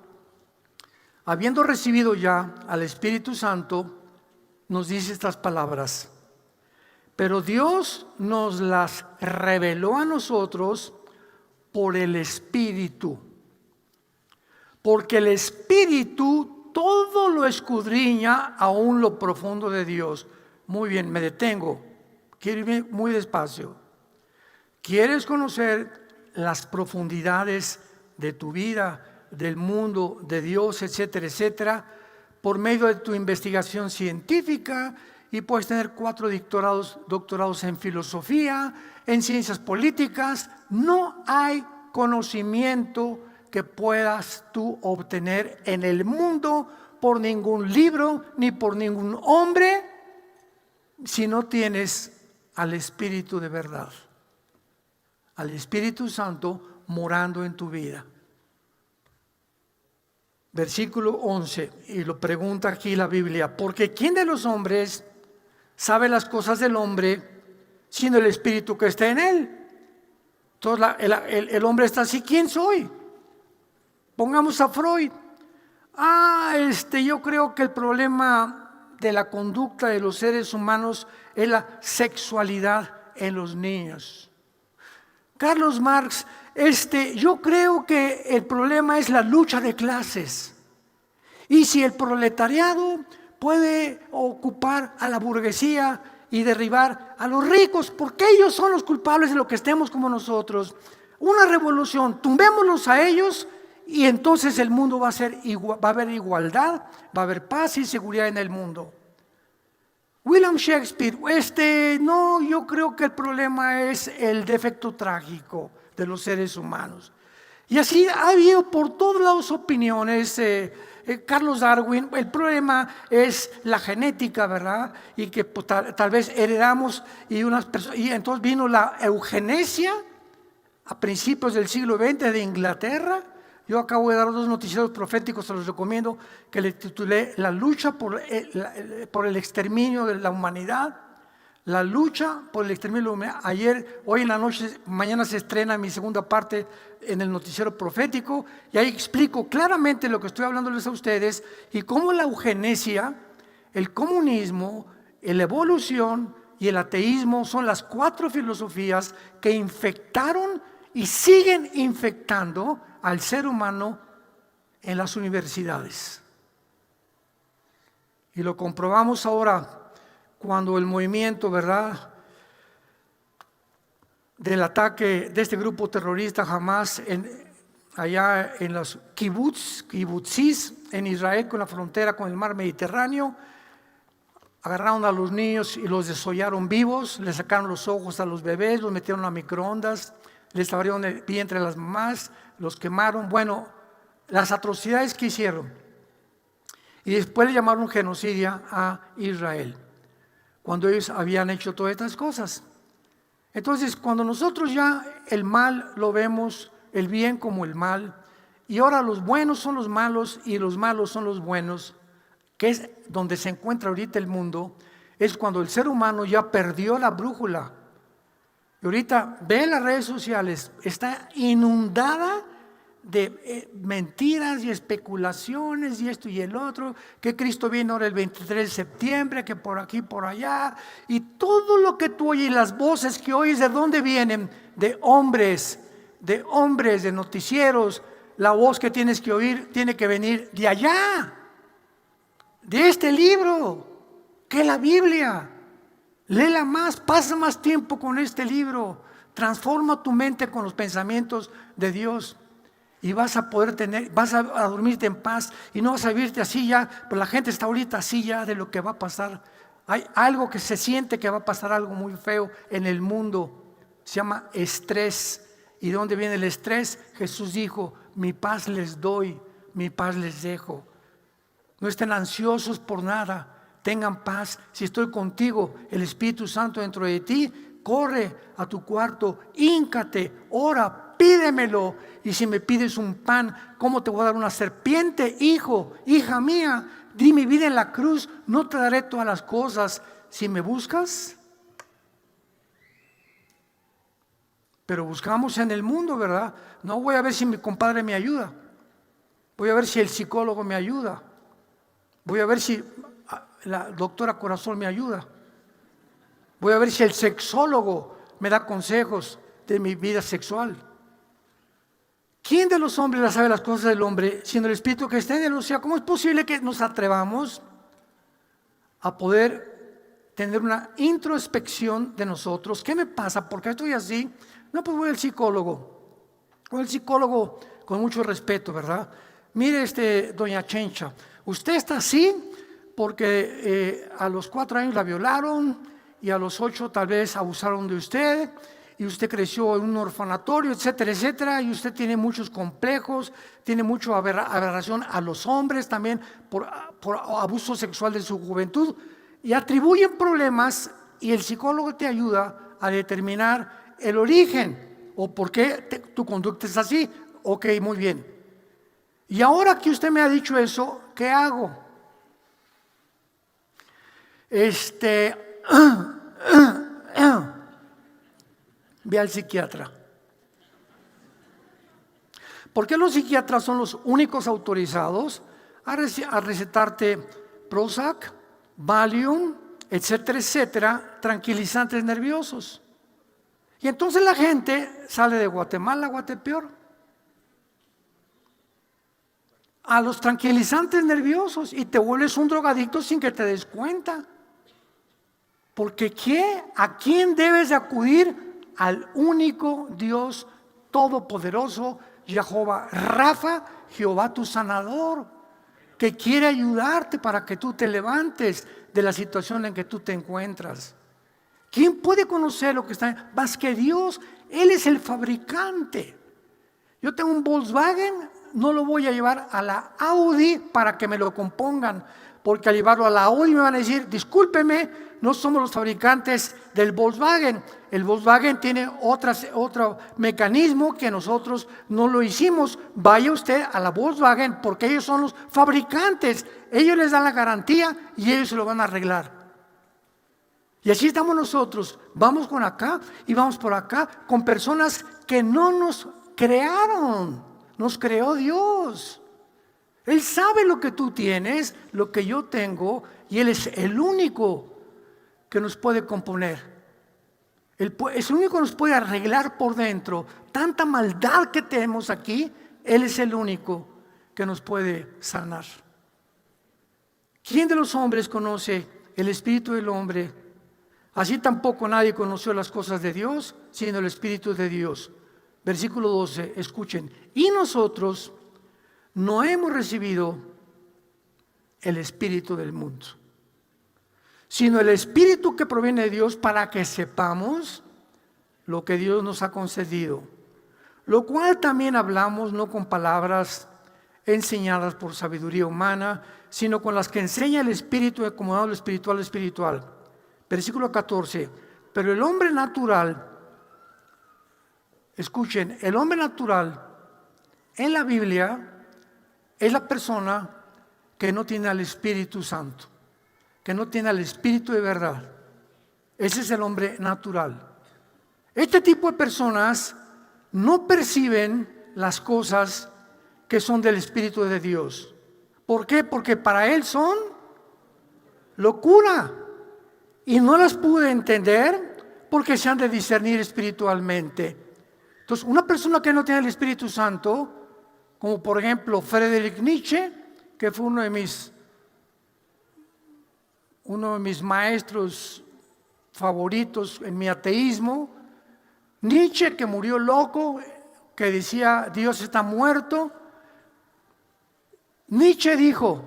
habiendo recibido ya al Espíritu Santo, nos dice estas palabras: pero Dios nos las reveló a nosotros por el Espíritu, porque el Espíritu todo lo escudriña aún lo profundo de Dios. Muy bien, me detengo, quiero irme muy despacio. ¿Quieres conocer las profundidades de tu vida, del mundo, de Dios, etcétera, etcétera? Por medio de tu investigación científica, y puedes tener 4 doctorados en filosofía, en ciencias políticas. No hay conocimiento que puedas tú obtener en el mundo por ningún libro ni por ningún hombre si no tienes al Espíritu de verdad, al Espíritu Santo morando en tu vida. Versículo 11, y lo pregunta aquí la Biblia: porque ¿quién de los hombres sabe las cosas del hombre, sino el espíritu que está en él. Entonces el hombre está así, ¿quién soy? Pongamos a Freud. Yo creo que el problema de la conducta de los seres humanos es la sexualidad en los niños. Carlos Marx, yo creo que el problema es la lucha de clases. Y si el proletariado puede ocupar a la burguesía y derribar a los ricos, porque ellos son los culpables de lo que estemos como nosotros. Una revolución, tumbémoslos a ellos y entonces el mundo va a haber igualdad, va a haber paz y seguridad en el mundo. William Shakespeare, no, yo creo que el problema es el defecto trágico de los seres humanos. Y así ha habido por todos lados opiniones. Carlos Darwin, el problema es la genética, ¿verdad? Y que pues, tal vez heredamos y entonces vino la eugenesia a principios del siglo XX de Inglaterra. Yo acabo de dar 2 noticieros proféticos, se los recomiendo, que le titulé La lucha por el exterminio de la humanidad. La lucha por el exterminio de la humanidad. Hoy en la noche, mañana se estrena mi segunda parte en el noticiero profético, y ahí explico claramente lo que estoy hablándoles a ustedes y cómo la eugenesia, el comunismo, la evolución y el ateísmo son las 4 filosofías que infectaron y siguen infectando al ser humano en las universidades. Y lo comprobamos ahora cuando el movimiento, ¿verdad?, del ataque de este grupo terrorista Hamas allá en los kibutzis en Israel, con la frontera con el mar Mediterráneo, agarraron a los niños y los desollaron vivos, les sacaron los ojos a los bebés, los metieron a microondas, les abrieron el vientre a las mamás, los quemaron. Bueno, las atrocidades que hicieron. Y después le llamaron genocidio a Israel, cuando ellos habían hecho todas estas cosas. Entonces, cuando nosotros ya el mal lo vemos, el bien como el mal, y ahora los buenos son los malos y los malos son los buenos, que es donde se encuentra ahorita el mundo, es cuando el ser humano ya perdió la brújula. Y ahorita ve las redes sociales, está inundada de mentiras y especulaciones y esto y el otro, que Cristo viene ahora el 23 de septiembre, que por aquí, por allá, y todo lo que tú oyes, las voces que oyes, ¿de dónde vienen? De hombres, de noticieros. La voz que tienes que oír tiene que venir de allá, de este libro, que es la Biblia. Léela más, pasa más tiempo con este libro, transforma tu mente con los pensamientos de Dios. Y vas a poder vas a dormirte en paz y no vas a vivirte así ya, pero la gente está ahorita así ya de lo que va a pasar. Hay algo que se siente que va a pasar algo muy feo en el mundo, se llama estrés. ¿Y de dónde viene el estrés? Jesús dijo, mi paz les doy, mi paz les dejo. No estén ansiosos por nada, tengan paz. Si estoy contigo, el Espíritu Santo dentro de ti, corre a tu cuarto, híncate, ora, pídemelo. Y si me pides un pan, ¿cómo te voy a dar una serpiente? Hijo, hija mía, di mi vida en la cruz, no te daré todas las cosas si me buscas. Pero buscamos en el mundo, ¿verdad? No voy a ver si mi compadre me ayuda, voy a ver si el psicólogo me ayuda, voy a ver si la doctora Corazón me ayuda, voy a ver si el sexólogo me da consejos de mi vida sexual. ¿Quién de los hombres sabe las cosas del hombre, sino el Espíritu que está en él? O sea, ¿cómo es posible que nos atrevamos a poder tener una introspección de nosotros? ¿Qué me pasa? ¿Por qué estoy así? No, pues voy al psicólogo. Voy al psicólogo con mucho respeto, ¿verdad? Mire, doña Chencha, usted está así porque a los 4 años la violaron y a los 8 tal vez abusaron de usted. Y usted creció en un orfanatorio, etcétera, etcétera, y usted tiene muchos complejos, tiene mucha aberración a los hombres también por abuso sexual de su juventud, y atribuyen problemas, y el psicólogo te ayuda a determinar el origen o por qué tu conducta es así. Ok, muy bien. Y ahora que usted me ha dicho eso, ¿qué hago? ve al psiquiatra. ¿Por qué los psiquiatras son los únicos autorizados a recetarte Prozac, Valium, etcétera, etcétera, tranquilizantes nerviosos? Y entonces la gente sale de Guatemala a Guatepeor a los tranquilizantes nerviosos y te vuelves un drogadicto sin que te des cuenta. Porque ¿a quién debes de acudir? Al único Dios todopoderoso, Jehová Rafa, Jehová tu sanador, que quiere ayudarte para que tú te levantes de la situación en que tú te encuentras. ¿Quién puede conocer lo que está? Más que Dios. Él es el fabricante. Yo tengo un Volkswagen, no lo voy a llevar a la Audi para que me lo compongan, porque al llevarlo a la Audi me van a decir, discúlpeme, no somos los fabricantes del Volkswagen. El Volkswagen tiene otro mecanismo que nosotros no lo hicimos. Vaya usted a la Volkswagen porque ellos son los fabricantes. Ellos les dan la garantía y ellos se lo van a arreglar. Y así estamos nosotros. Vamos con acá y vamos por acá con personas que no nos crearon. Nos creó Dios. Él sabe lo que tú tienes, lo que yo tengo, y Él es el único que nos puede componer. Es el único que nos puede arreglar por dentro. Tanta maldad que tenemos aquí, Él es el único que nos puede sanar. ¿Quién de los hombres conoce el espíritu del hombre? Así tampoco nadie conoció las cosas de Dios, sino el Espíritu de Dios. Versículo 12, escuchen. Y nosotros no hemos recibido el espíritu del mundo, sino el espíritu que proviene de Dios, para que sepamos lo que Dios nos ha concedido, lo cual también hablamos no con palabras enseñadas por sabiduría humana, sino con las que enseña el Espíritu, acomodado lo espiritual, espiritual. Versículo 14, pero el hombre natural, escuchen, el hombre natural en la Biblia es la persona que no tiene al Espíritu Santo, que no tiene al Espíritu de verdad. Ese es el hombre natural. Este tipo de personas no perciben las cosas que son del Espíritu de Dios. ¿Por qué? Porque para él son locura. Y no las pude entender porque se han de discernir espiritualmente. Entonces, una persona que no tiene el Espíritu Santo, como por ejemplo Friedrich Nietzsche, que fue uno de mis maestros favoritos en mi ateísmo, Nietzsche, que murió loco, que decía Dios está muerto. Nietzsche dijo,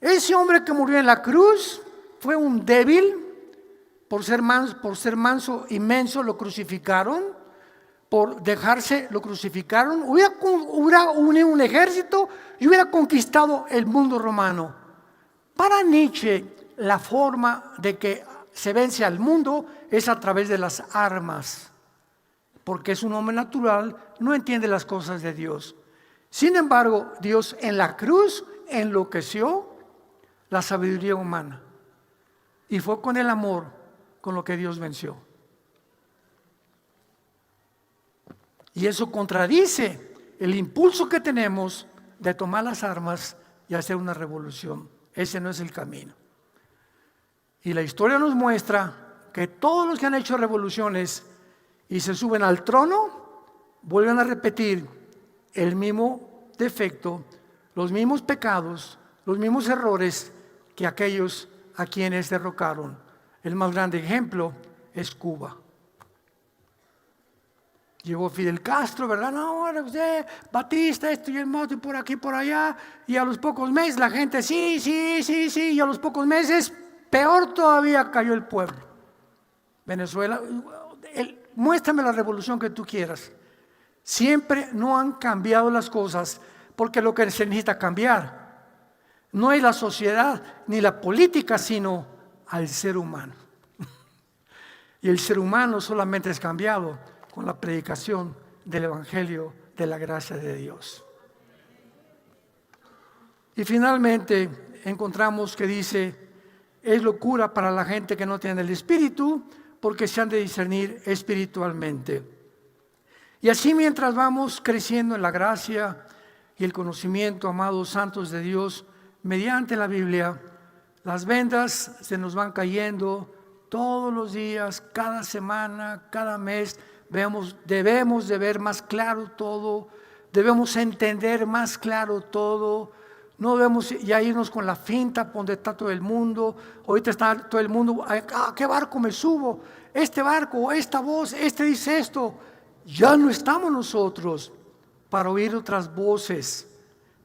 ese hombre que murió en la cruz fue un débil, por ser manso y menso lo crucificaron, por dejarse lo crucificaron. Hubiera unido un ejército y hubiera conquistado el mundo romano. Para Nietzsche, la forma de que se vence al mundo es a través de las armas, porque es un hombre natural, no entiende las cosas de Dios. Sin embargo, Dios en la cruz enloqueció la sabiduría humana. Y fue con el amor con lo que Dios venció. Y eso contradice el impulso que tenemos de tomar las armas y hacer una revolución. Ese no es el camino. Y la historia nos muestra que todos los que han hecho revoluciones y se suben al trono, vuelven a repetir el mismo defecto, los mismos pecados, los mismos errores que aquellos a quienes derrocaron. El más grande ejemplo es Cuba. Llegó Fidel Castro, ¿verdad? No, usted, Batista, esto y el moto, y por aquí, por allá. Y a los pocos meses la gente, sí. Y a los pocos meses, peor todavía, cayó el pueblo. Venezuela, muéstrame la revolución que tú quieras. Siempre no han cambiado las cosas, porque lo que se necesita cambiar no es la sociedad ni la política, sino al ser humano. Y el ser humano solamente es cambiado con la predicación del Evangelio de la gracia de Dios. Y finalmente encontramos que dice es locura para la gente que no tiene el Espíritu, porque se han de discernir espiritualmente. Y así mientras vamos creciendo en la gracia y el conocimiento, amados santos de Dios, mediante la Biblia, las vendas se nos van cayendo todos los días, cada semana, cada mes. Debemos de ver más claro todo, debemos entender más claro todo. No debemos ya irnos con la finta donde está todo el mundo. Ahorita está todo el mundo, ¿a qué barco me subo? Este barco, esta voz, este dice esto. Ya no estamos nosotros para oír otras voces.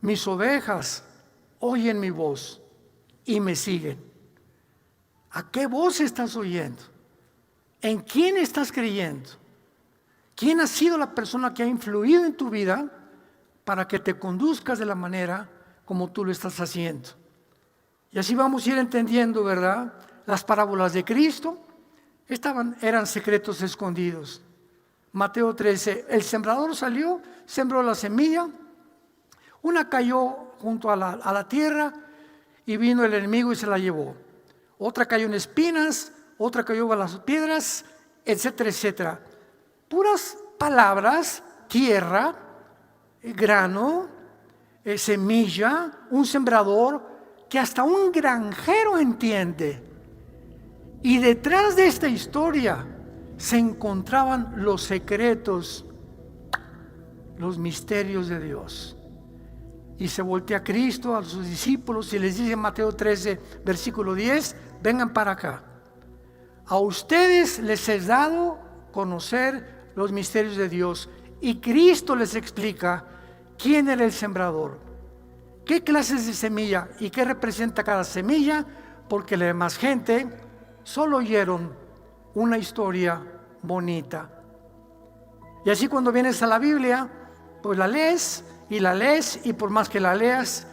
Mis ovejas oyen mi voz y me siguen. ¿A qué voz estás oyendo? ¿En quién estás creyendo? ¿Quién ha sido la persona que ha influido en tu vida para que te conduzcas de la manera como tú lo estás haciendo? Y así vamos a ir entendiendo, ¿verdad? Las parábolas de Cristo eran secretos escondidos. Mateo 13, el sembrador salió, sembró la semilla, una cayó junto a la tierra y vino el enemigo y se la llevó. Otra cayó en espinas, otra cayó a las piedras, etcétera, etcétera. Puras palabras, tierra, grano, semilla, un sembrador que hasta un granjero entiende. Y detrás de esta historia se encontraban los secretos, los misterios de Dios. Y se voltea a Cristo, a sus discípulos, y les dice en Mateo 13, versículo 10, vengan para acá. A ustedes les es dado conocer los misterios de Dios. Y Cristo les explica quién era el sembrador, qué clases de semilla y qué representa cada semilla, porque la demás gente solo oyeron una historia bonita. Y así cuando vienes a la Biblia, pues la lees y por más que la leas,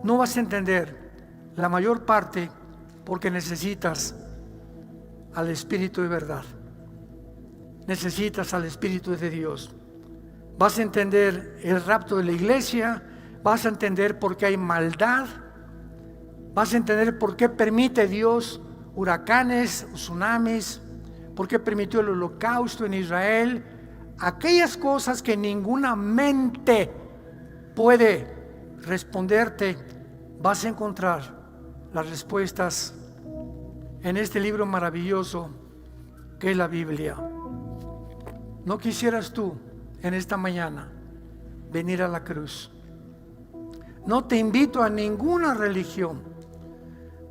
no vas a entender la mayor parte, porque necesitas al Espíritu de verdad. Necesitas al Espíritu de Dios. Vas a entender el rapto de la iglesia, vas a entender por qué hay maldad, vas a entender por qué permite Dios huracanes, tsunamis, por qué permitió el holocausto en Israel, aquellas cosas que ninguna mente puede responderte. Vas a encontrar las respuestas en este libro maravilloso que es la Biblia. ¿No quisieras tú en esta mañana venir a la cruz? No te invito a ninguna religión.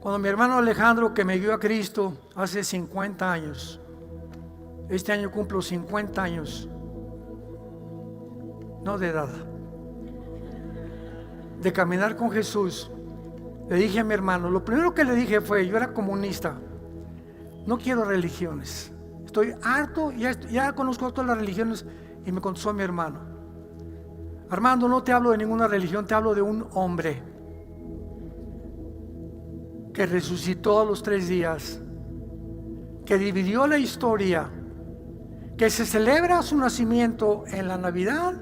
Cuando mi hermano Alejandro, que me guió a Cristo hace 50 años, este año cumplo 50 años, no de edad, de caminar con Jesús, le dije a mi hermano, lo primero que le dije fue, yo era comunista, no quiero religiones, estoy harto, ya conozco todas las religiones. Y me contestó mi hermano, Armando, no te hablo de ninguna religión, te hablo de un hombre que resucitó a los 3 días, que dividió la historia, que se celebra su nacimiento en la Navidad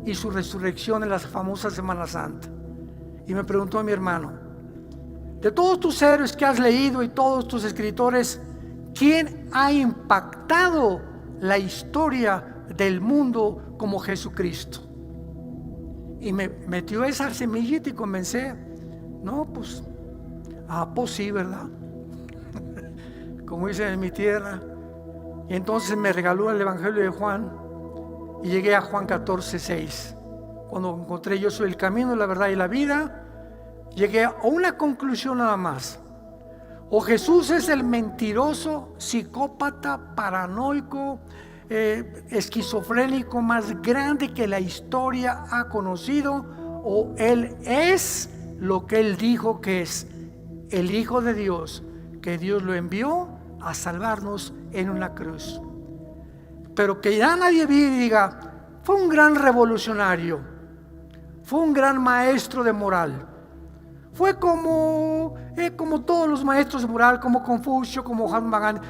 y su resurrección en la famosa Semana Santa. Y me preguntó mi hermano, de todos tus héroes que has leído y todos tus escritores, ¿quién ha impactado la historia del mundo como Jesucristo? Y me metió esa semillita y comencé, no, pues sí, ¿verdad? Como dicen en mi tierra. Y entonces me regaló el Evangelio de Juan y llegué a Juan 14:6. Cuando encontré yo soy el camino, la verdad y la vida, llegué a una conclusión nada más. O Jesús es el mentiroso, psicópata, paranoico, esquizofrénico más grande que la historia ha conocido, o Él es lo que Él dijo que es, el Hijo de Dios, que Dios lo envió a salvarnos en una cruz. Pero que ya nadie diga, fue un gran revolucionario, fue un gran maestro de moral, fue como todos los maestros de moral, como Confucio, como Mahatma Gandhi.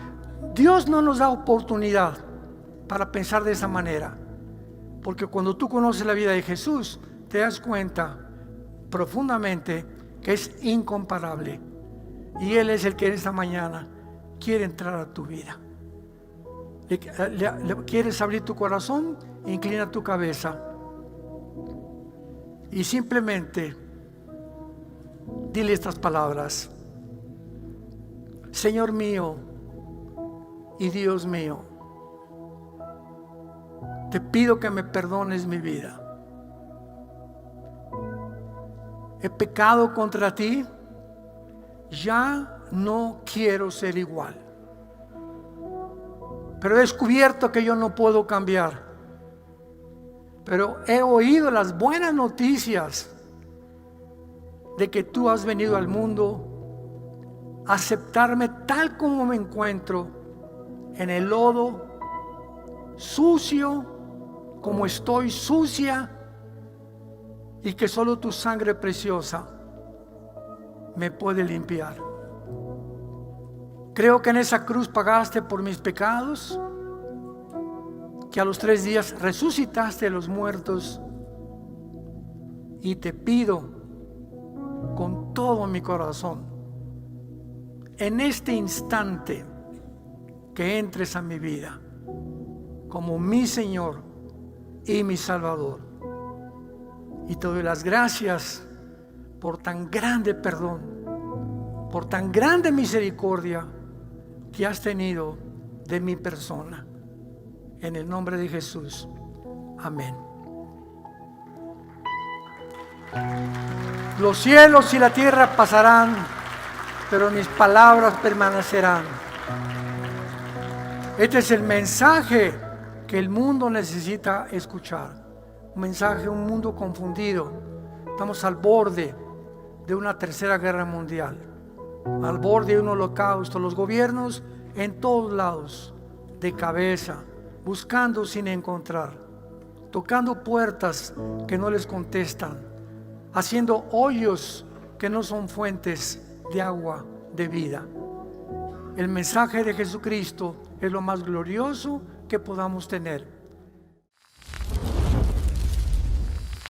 Dios no nos da oportunidad para pensar de esa manera, porque cuando tú conoces la vida de Jesús, te das cuenta profundamente que es incomparable, Y Él es el que esta mañana quiere entrar a tu vida. ¿Quieres abrir tu corazón? Inclina tu cabeza y simplemente dile estas palabras: Señor mío y Dios mío, te pido que me perdones mi vida. He pecado contra ti, ya no quiero ser igual. Pero he descubierto que yo no puedo cambiar. Pero he oído las buenas noticias de que tú has venido al mundo a aceptarme tal como me encuentro, en el lodo, sucio, como estoy sucia, y que solo tu sangre preciosa me puede limpiar. Creo que en esa cruz pagaste por mis pecados, que a los 3 días resucitaste de los muertos, y te pido con todo mi corazón, en este instante, que entres a mi vida como mi Señor y mi Salvador. Y te doy las gracias por tan grande perdón, por tan grande misericordia que has tenido de mi persona. En el nombre de Jesús. Amén. Los cielos y la tierra pasarán, pero mis palabras permanecerán. Este es el mensaje que el mundo necesita escuchar. Un mensaje, un mundo confundido. Estamos al borde de una tercera guerra mundial, al borde de un holocausto. Los gobiernos en todos lados, de cabeza, buscando sin encontrar, tocando puertas que no les contestan, haciendo hoyos que no son fuentes de agua de vida. El mensaje de Jesucristo es lo más glorioso que podamos tener.